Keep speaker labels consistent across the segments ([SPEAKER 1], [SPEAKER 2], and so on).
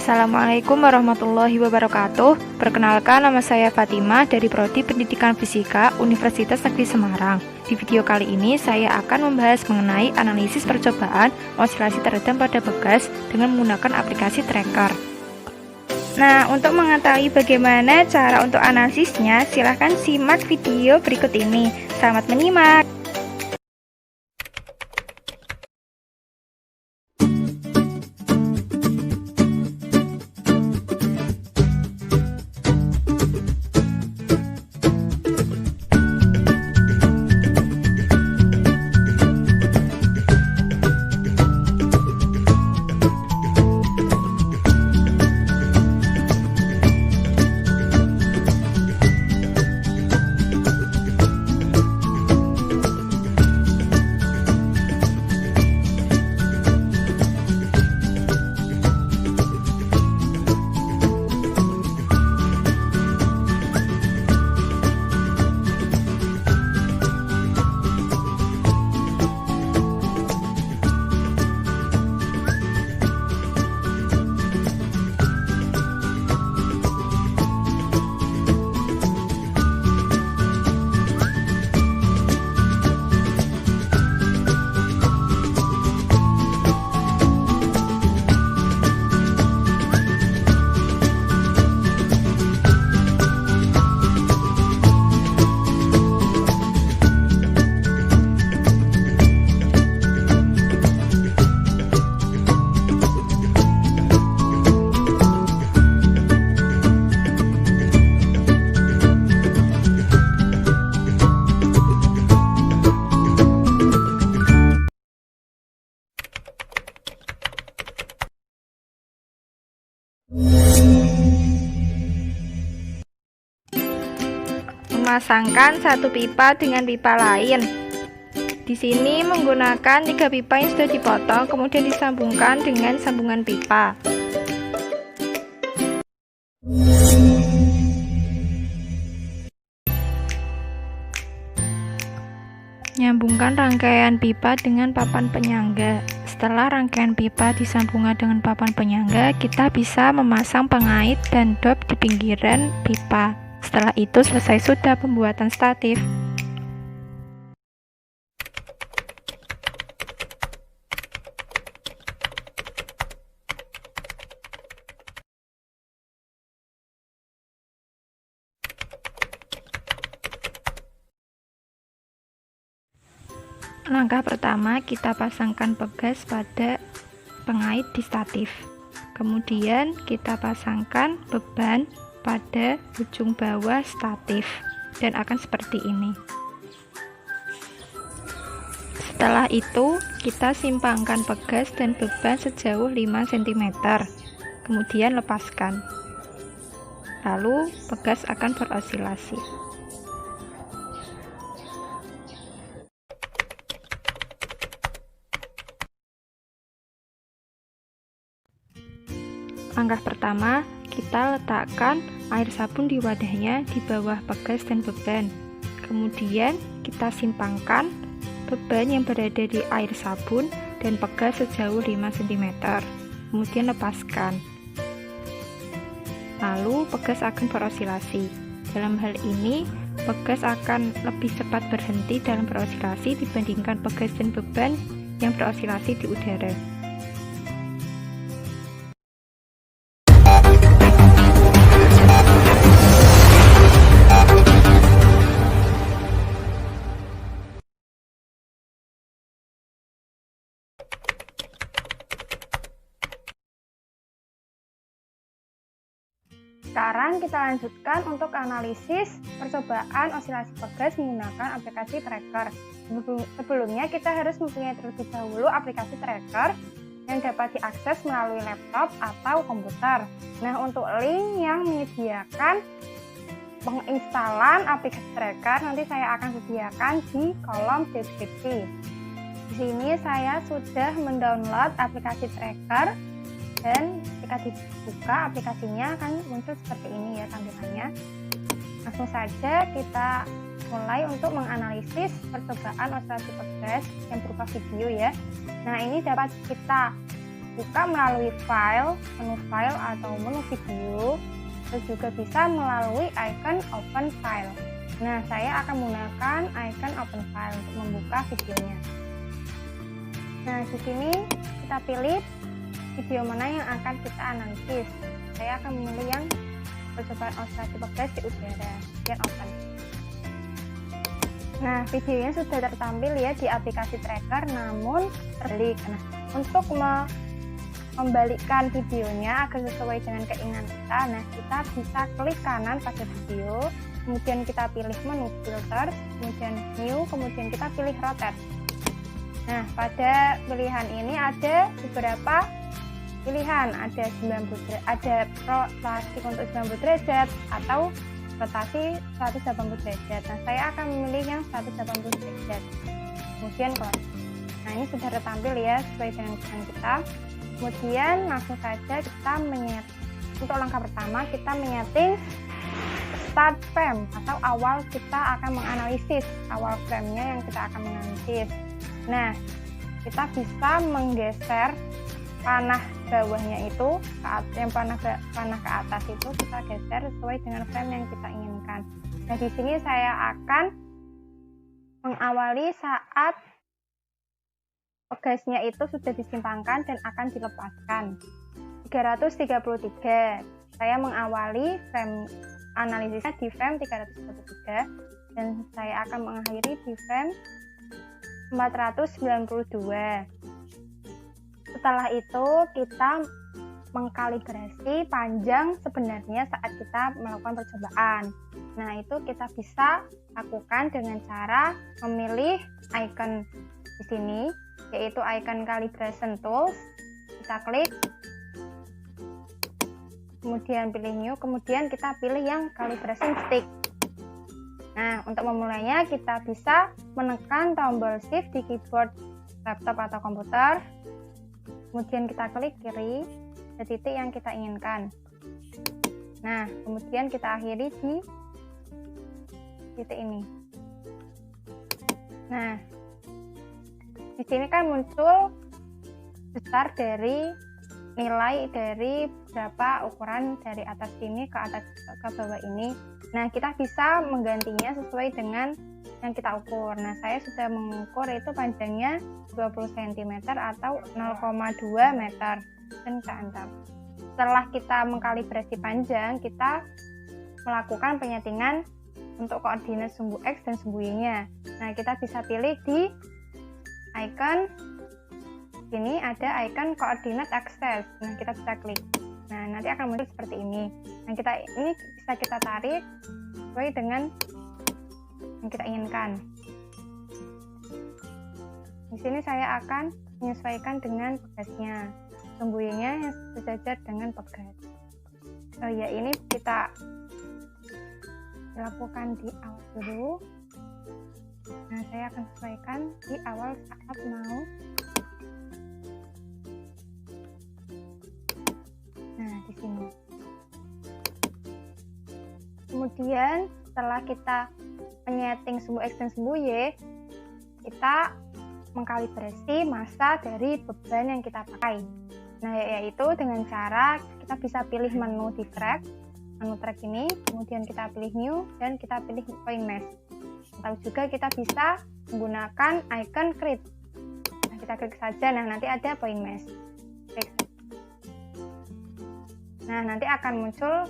[SPEAKER 1] Assalamualaikum warahmatullahi wabarakatuh. Perkenalkan, nama saya Fatimah dari Prodi Pendidikan Fisika Universitas Negeri Semarang. Di video kali ini saya akan membahas mengenai analisis percobaan osilasi teredam pada bekas dengan menggunakan aplikasi tracker. Nah, untuk mengetahui bagaimana cara untuk analisisnya, silahkan simak video berikut ini. Selamat menyimak. Memasangkan satu pipa dengan pipa lain. Di sini menggunakan 3 pipa yang sudah dipotong, kemudian disambungkan dengan sambungan pipa. Nyambungkan rangkaian pipa dengan papan penyangga. Setelah rangkaian pipa disambungkan dengan papan penyangga, kita bisa memasang pengait dan dop di pinggiran pipa. Setelah itu selesai sudah pembuatan statif. Langkah pertama, kita pasangkan pegas pada pengait di statif. Kemudian kita pasangkan beban pada ujung bawah statif dan akan seperti ini. Setelah itu kita simpangkan pegas dan beban sejauh 5 cm, kemudian lepaskan, lalu pegas akan berosilasi. Langkah pertama, kita letakkan air sabun di wadahnya di bawah pegas dan beban. Kemudian kita simpangkan beban yang berada di air sabun dan pegas sejauh 5 cm. Kemudian lepaskan. Lalu pegas akan berosilasi. Dalam hal ini, pegas akan lebih cepat berhenti dalam berosilasi dibandingkan pegas dan beban yang berosilasi di udara. Sekarang kita lanjutkan untuk analisis percobaan osilasi pegas menggunakan aplikasi tracker. Sebelumnya kita harus mempunyai terlebih dahulu aplikasi tracker yang dapat diakses melalui laptop atau komputer. Nah, untuk link yang menyediakan penginstalan aplikasi tracker nanti saya akan sediakan di kolom deskripsi. Di sini saya sudah mendownload aplikasi tracker. Dan ketika dibuka aplikasinya akan muncul seperti ini ya tampilannya. Langsung saja kita mulai untuk menganalisis percobaan osilasi pegas yang berupa video ya. Nah, ini dapat kita buka melalui menu file atau menu video, terus juga bisa melalui icon open file. Nah, saya akan menggunakan icon open file untuk membuka videonya. Nah, di sini kita pilih video mana yang akan kita analisis. Saya akan memilih yang percobaan oscillasi progres di udara, dan open. Nah, videonya sudah tertampil ya di aplikasi tracker, namun terbalik. Nah, untuk membalikkan videonya agar sesuai dengan keinginan kita, nah kita bisa klik kanan pada video, kemudian kita pilih menu filter, kemudian new, kemudian kita pilih rotate. Nah, pada pilihan ini ada beberapa pilihan, ada 90 derajat, ada rotasi untuk 90 derajat atau rotasi 180 derajat. Nah, saya akan memilih yang 180 derajat. Kemudian close. Nah, ini sudah tertampil ya sesuai dengan kesenangan kita. Kemudian langsung saja kita untuk langkah pertama kita menyeting start frame atau awal kita akan menganalisis, awal frame-nya yang kita akan menganalisis. Nah, kita bisa menggeser panah bawahnya itu yang panah ke atas itu kita geser sesuai dengan frame yang kita inginkan. Nah, di sini saya akan mengawali saat gasnya itu sudah disimpangkan dan akan dilepaskan. 333. Saya mengawali frame analisisnya di frame 333 dan saya akan mengakhiri di frame 492. Setelah itu kita mengkalibrasi panjang sebenarnya saat kita melakukan percobaan. Nah, itu kita bisa lakukan dengan cara memilih icon di sini, yaitu icon calibration tools. Kita klik, kemudian pilih new, kemudian kita pilih yang calibration stick. Nah, untuk memulainya kita bisa menekan tombol shift di keyboard laptop atau komputer. Kemudian kita klik kiri ke titik yang kita inginkan. Nah, kemudian kita akhiri di titik ini. Nah, di sini kan muncul besar dari nilai dari berapa ukuran dari atas sini ke atas ke bawah ini. Nah, kita bisa menggantinya sesuai dengan yang kita ukur. Nah, saya sudah mengukur itu panjangnya 20 cm atau 0,2 meter dan kita enter. Setelah kita mengkalibrasi panjang, kita melakukan penyetingan untuk koordinat sumbu X dan sumbu Y-nya. Nah, kita bisa pilih di icon sini ada icon koordinat akses. Nah, kita bisa klik. Nah, nanti akan muncul seperti ini. Nah, ini bisa kita tarik sesuai dengan yang kita inginkan. Di sini saya akan menyesuaikan dengan pegasnya, sumbunya yang sejajar dengan pegas. Oh ya, ini kita lakukan di awal dulu. Nah, saya akan sesuaikan di awal saat mau. Nah, di sini. Kemudian setelah kita menyeting sumbu X dan sumbu Y, kita mengkalibrasi massa dari beban yang kita pakai. Nah, yaitu dengan cara kita bisa pilih menu di menu track ini, kemudian kita pilih new dan kita pilih point mesh. Atau juga kita bisa menggunakan icon create. Nah, kita klik saja, nah nanti ada point mesh. Klik. Nah, nanti akan muncul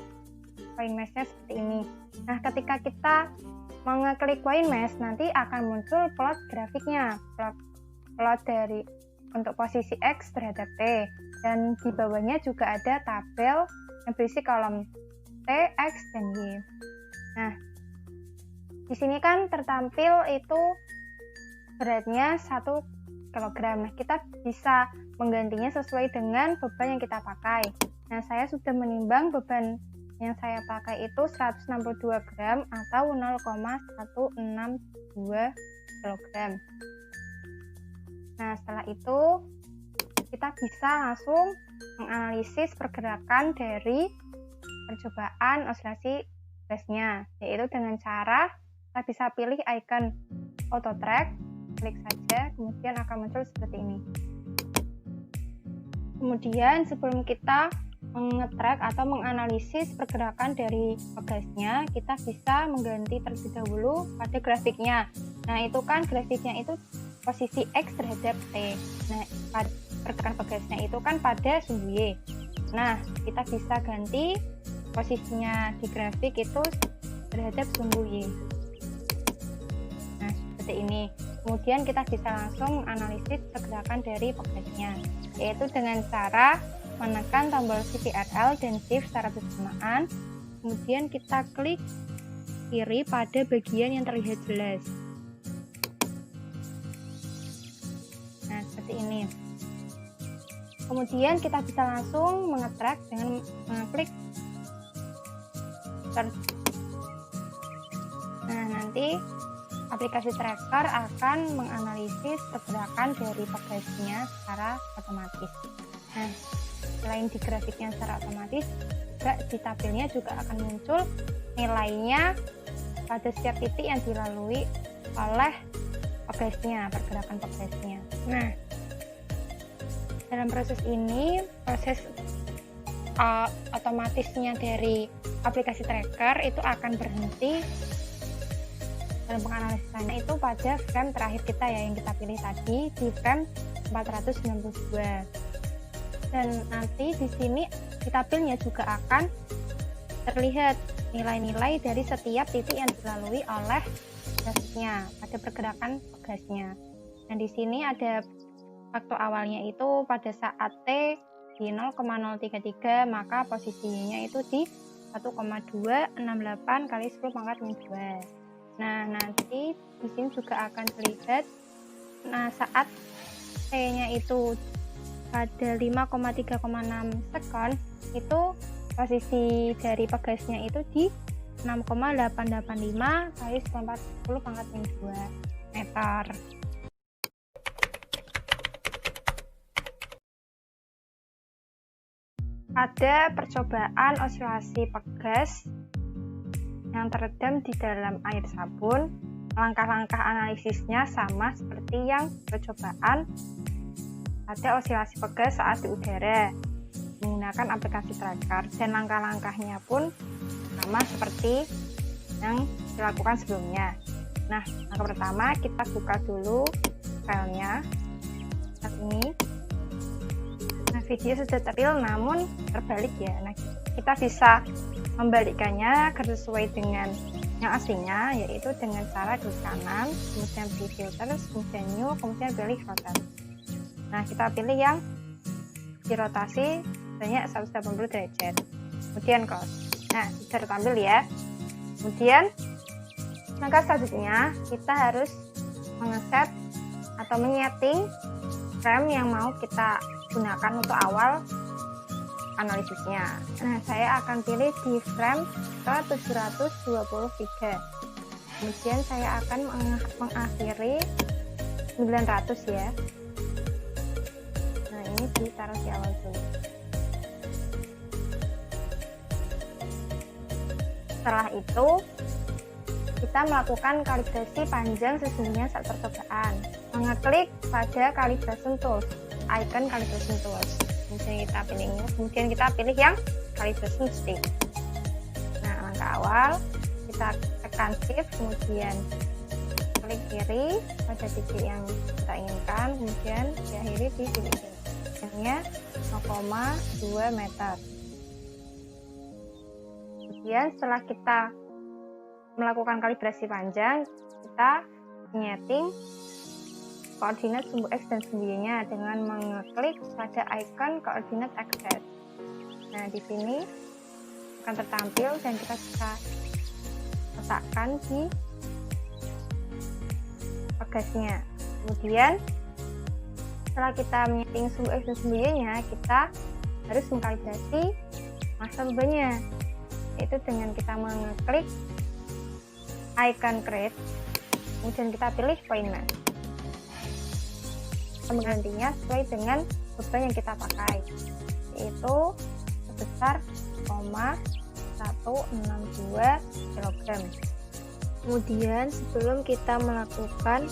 [SPEAKER 1] point mesh-nya seperti ini. Nah, ketika kita mengeklik point mesh, nanti akan muncul plot grafiknya, plot dari untuk posisi X terhadap T, dan di bawahnya juga ada tabel yang berisi kolom T, X, dan Y. Nah, di sini kan tertampil itu beratnya 1 kg. Nah, kita bisa menggantinya sesuai dengan beban yang kita pakai. Nah, saya sudah menimbang beban yang saya pakai itu 162 gram atau 0,162 kg. Nah, setelah itu kita bisa langsung menganalisis pergerakan dari percobaan oscillasi gasnya, yaitu dengan cara kita bisa pilih icon auto track, klik saja, kemudian akan muncul seperti ini. Kemudian sebelum kita mengetrack atau menganalisis pergerakan dari pegasnya, kita bisa mengganti terlebih dahulu pada grafiknya. Nah, itu kan grafiknya itu posisi X terhadap T. Nah, pergerakan pegasnya itu kan pada sumbu Y. Nah, kita bisa ganti posisinya di grafik itu terhadap sumbu Y. Nah, seperti ini. Kemudian kita bisa langsung menganalisis pergerakan dari pegasnya, yaitu dengan cara menekan tombol Ctrl dan Shift secara bersamaan. Kemudian kita klik kiri pada bagian yang terlihat jelas. Nah, seperti ini. Kemudian kita bisa langsung mengetrack dengan mengklik search. Nah, nanti aplikasi tracker akan menganalisis pergerakan dari pegasnya secara otomatis. Nah, selain di grafiknya secara otomatis, juga di tabelnya juga akan muncul nilainya pada setiap titik yang dilalui oleh pegasnya, pergerakan pegasnya. Nah, dalam proses ini, proses otomatisnya dari aplikasi tracker itu akan berhenti dalam penganalisannya itu pada frame terakhir kita ya, yang kita pilih tadi di frame 492. Dan nanti di sini di tabelnya juga akan terlihat nilai-nilai dari setiap titik yang dilalui oleh grafiknya pada pergerakan pegasnya. Dan di sini ada waktu awalnya itu pada saat T di 0,033, maka posisinya itu di 1,268 kali 10 pangkat min 2. Nah, nanti di sini juga akan terlihat saat T-nya itu pada 5,3,6 sekon, itu posisi dari pegasnya itu di 6,885 kali 10 pangkat min 2 meter. Pada percobaan osilasi pegas yang teredam di dalam air sabun, langkah-langkah analisisnya sama seperti yang percobaan pada osilasi pegas saat di udara menggunakan aplikasi tracker, dan langkah-langkahnya pun sama seperti yang dilakukan sebelumnya. Nah, langkah pertama kita buka dulu filenya saat ini. Nah, video sudah teril namun terbalik ya. Nah, kita bisa membalikkannya agar sesuai dengan yang aslinya, yaitu dengan cara klik kanan, kemudian pilih filter, kemudian new, kemudian pilih rotasi. Nah, kita pilih yang dirotasi sebanyak 180 derajat. Kemudian close. Nah, sudah tertampil ya. Kemudian langkah selanjutnya kita harus mengeset atau menyeting frame yang mau kita gunakan untuk awal analisisnya. Nah, saya akan pilih di frame ke 723. Kemudian saya akan mengakhiri 900 ya. Nah, ini ditaruh di awal dulu. Setelah itu kita melakukan kalibrasi panjang sesungguhnya saat percobaan. Mengeklik pada calibration tools, icon calibration tools. Kemudian kita pilih ini, kemudian kita pilih yang calibration stick. Nah, langkah awal kita tekan shift, kemudian klik kiri pada titik yang kita inginkan, kemudian diakhiri di titik ini. Hanya 0,2 meter. Kemudian setelah kita melakukan kalibrasi panjang, kita menyeting koordinat sumbu X dan sumbu Y-nya dengan mengeklik pada icon koordinat access. Nah, di sini akan tertampil dan kita bisa letakkan di pegasnya. Kemudian setelah kita menyeting sumbu X dan sumbu Y-nya, kita harus mengkalibrasi massa bebannya, yaitu dengan kita mengeklik icon create, kemudian kita pilih point mass. Menggantinya sesuai dengan beban yang kita pakai, yaitu sebesar 0,162 kg. Kemudian sebelum kita melakukan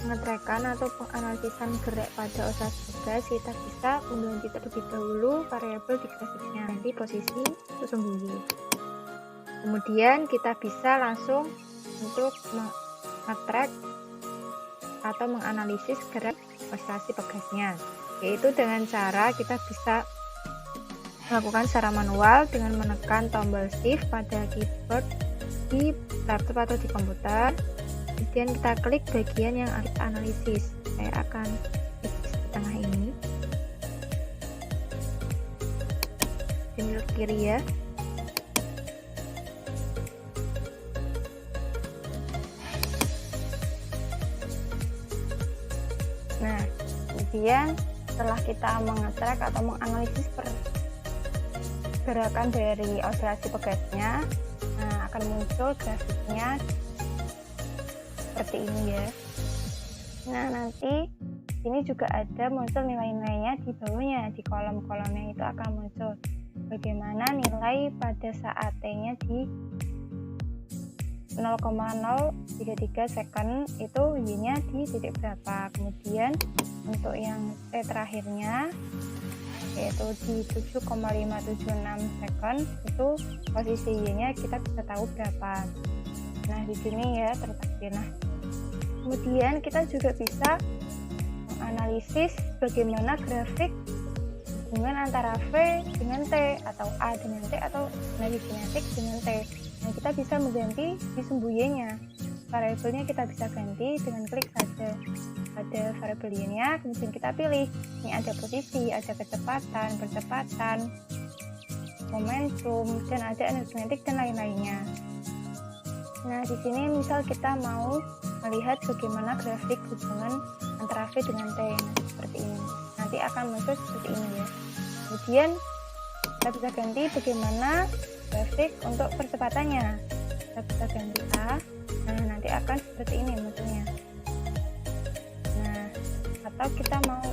[SPEAKER 1] mengetrekan atau penganalisisan gerak pada oscillasi pegas, kita bisa mengganti terlebih dahulu variabel di grafiknya, nanti posisi untuk sembunyi. Kemudian kita bisa langsung untuk mengetrek atau menganalisis gerak oscillasi pegasnya, yaitu dengan cara kita bisa melakukan secara manual dengan menekan tombol shift pada keyboard di laptop atau di komputer. Kemudian kita klik bagian yang kita analisis. Saya akan klik di tengah ini, dan ke kiri ya. Nah, kemudian setelah kita mengetrek atau menganalisis pergerakan dari oscillasi pegasnya, nah akan muncul grafiknya seperti ini ya. Nah, nanti ini juga ada muncul nilai-nilainya di bawahnya, di kolom-kolomnya itu akan muncul bagaimana nilai pada saat T-nya di 0,033 second itu Y-nya di titik berapa. Kemudian untuk yang T terakhirnya yaitu di 7,576 second itu posisi Y-nya kita bisa tahu berapa. Nah, di sini ya tertera. Nah, kemudian kita juga bisa menganalisis bagaimana grafik hubungan antara V dengan T atau A dengan T atau energi kinetik dengan T. Nah, kita bisa mengganti di sumbu Y-nya. Variabelnya kita bisa ganti dengan klik saja pada variabel Y-nya, kemudian kita pilih. Ini ada posisi, ada percepatan, momentum, dan ada energi kinetik dan lain-lainnya. Nah, di sini misal kita mau melihat bagaimana grafik hubungan antara V dengan T, nah, seperti ini. Nanti akan muncul seperti ini ya. Kemudian kita bisa ganti bagaimana grafik untuk percepatannya. Kita bisa ganti A. Nah, nanti akan seperti ini munculnya. Nah, atau kita mau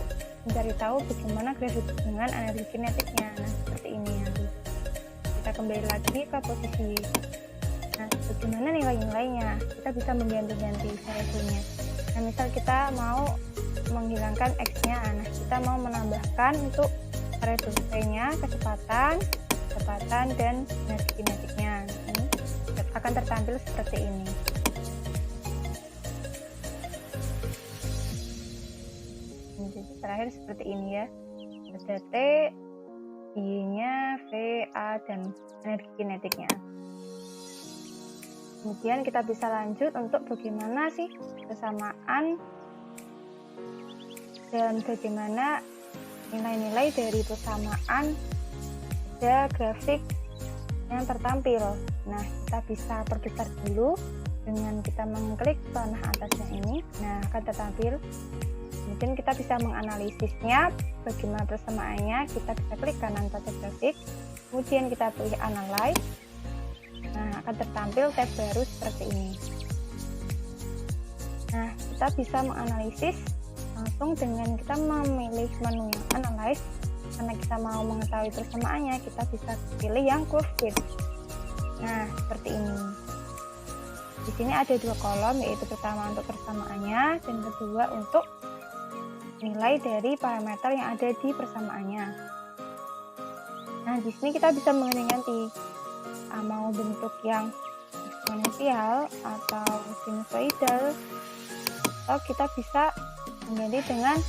[SPEAKER 1] mencari tahu bagaimana grafik hubungan energi kinetiknya. Nah, seperti ini nanti. Kita kembali lagi ke posisi. Nah, bagaimana nilai-nilainya? Kita bisa mengganti-ganti variabelnya. Nah, misal kita mau menghilangkan X-nya, nah kita mau menambahkan untuk variabel V-nya kecepatan, dan energi kinetiknya. Ini akan tertampil seperti ini. Jadi terakhir seperti ini ya. Ada T, Y-nya, V, A, dan energi kinetiknya. Kemudian kita bisa lanjut untuk bagaimana sih persamaan dan bagaimana nilai-nilai dari persamaan pada grafik yang tertampil. Nah, kita bisa perbesar dulu dengan kita mengklik panah atasnya ini. Nah, akan tertampil. Kemudian kita bisa menganalisisnya, bagaimana persamaannya. Kita bisa klik kanan pada grafik, kemudian kita pilih Analyze. Nah, akan tertampil tab baru seperti ini. Nah, kita bisa menganalisis langsung dengan kita memilih menu yang Analyze. Karena kita mau mengetahui persamaannya, kita bisa pilih yang Curve Fit. Nah, seperti ini. Di sini ada dua kolom, yaitu pertama untuk persamaannya dan kedua untuk nilai dari parameter yang ada di persamaannya. Nah, di sini kita bisa mengganti mau bentuk yang eksponensial atau sinusoidal, atau kita bisa mengganti dengan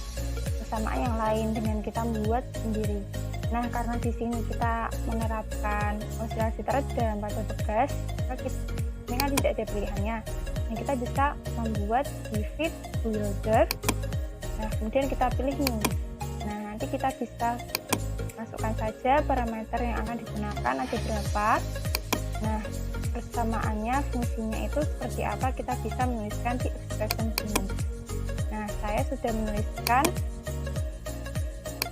[SPEAKER 1] persamaan yang lain dengan kita membuat sendiri. Nah, karena di sini kita menerapkan oscillasi teredam pada pegas, ini kan tidak ada pilihannya. Nah, kita bisa membuat di fit builder. Nah, kemudian kita pilih new. Nah, nanti kita bisa masukkan saja parameter yang akan digunakan ada berapa. Nah, persamaannya, fungsinya itu seperti apa, kita bisa menuliskan di expression sini. Nah, saya sudah menuliskan.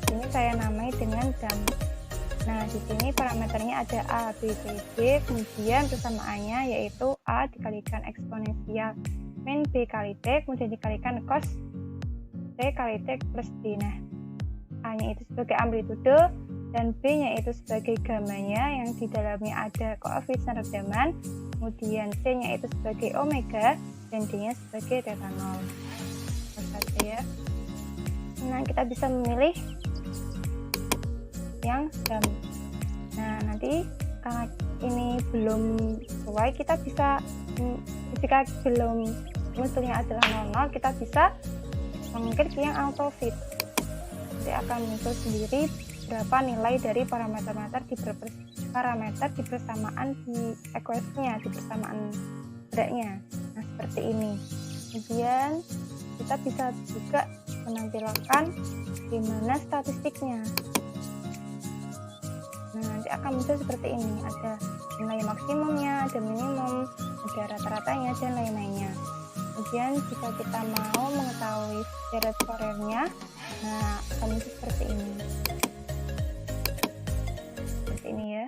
[SPEAKER 1] Ini saya namai dengan dam. Nah, di sini parameternya ada A, B, C, D, kemudian persamaannya yaitu A dikalikan eksponensial min B kali T, kemudian dikalikan cos T kali T plus D. Nah, A-nya itu sebagai amplitude dan B-nya itu sebagai gamanya yang di dalamnya ada koefisien redaman, kemudian C-nya itu sebagai omega dan D-nya sebagai theta 0. ya. Nah, kita bisa memilih yang jam. Nah, nanti karena ini belum sesuai, kita bisa jika belum munculnya adalah 00, kita bisa mengklik yang auto fit. Nanti akan muncul sendiri berapa nilai dari parameter di persamaan di equation-nya, di persamaan beratnya. Nah, seperti ini. Kemudian kita bisa juga menampilkan di mana statistiknya. Nah, nanti akan muncul seperti ini. Ada nilai maksimumnya, ada minimum, ada rata-ratanya, dan lain-lainnya. Kemudian jika kita mau mengetahui seret Fourier-nya, nah akan muncul seperti ini. Seperti ini ya.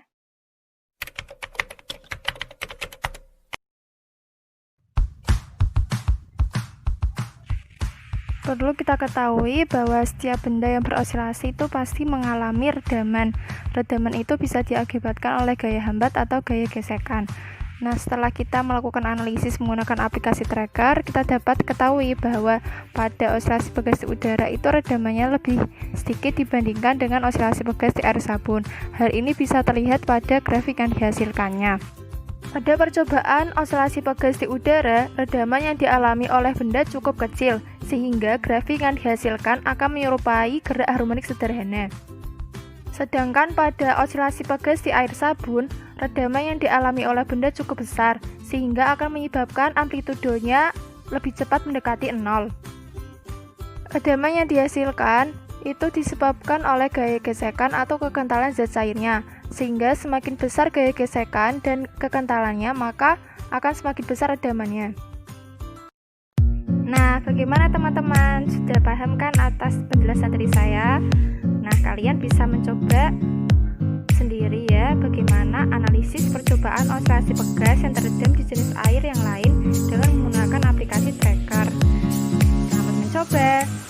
[SPEAKER 1] Perlu kita ketahui bahwa setiap benda yang berosilasi itu pasti mengalami redaman. Redaman itu bisa diakibatkan oleh gaya hambat atau gaya gesekan. Nah, setelah kita melakukan analisis menggunakan aplikasi tracker, kita dapat ketahui bahwa pada osilasi pegas di udara itu redamannya lebih sedikit dibandingkan dengan osilasi pegas di air sabun. Hal ini bisa terlihat pada grafik yang dihasilkannya. Pada percobaan osilasi pegas di udara, redaman yang dialami oleh benda cukup kecil, sehingga grafik yang dihasilkan akan menyerupai gerak harmonik sederhana. Sedangkan pada osilasi pegas di air sabun, redaman yang dialami oleh benda cukup besar, sehingga akan menyebabkan amplitudonya lebih cepat mendekati 0. Redaman yang dihasilkan itu disebabkan oleh gaya gesekan atau kekentalan zat cairnya, sehingga semakin besar gaya gesekan dan kekentalannya, maka akan semakin besar redamannya. Nah, bagaimana teman-teman? Sudah paham kan atas penjelasan dari saya? Nah, kalian bisa mencoba sendiri ya bagaimana analisis percobaan osilasi pegas yang teredam di jenis air yang lain dengan menggunakan aplikasi tracker. Selamat mencoba!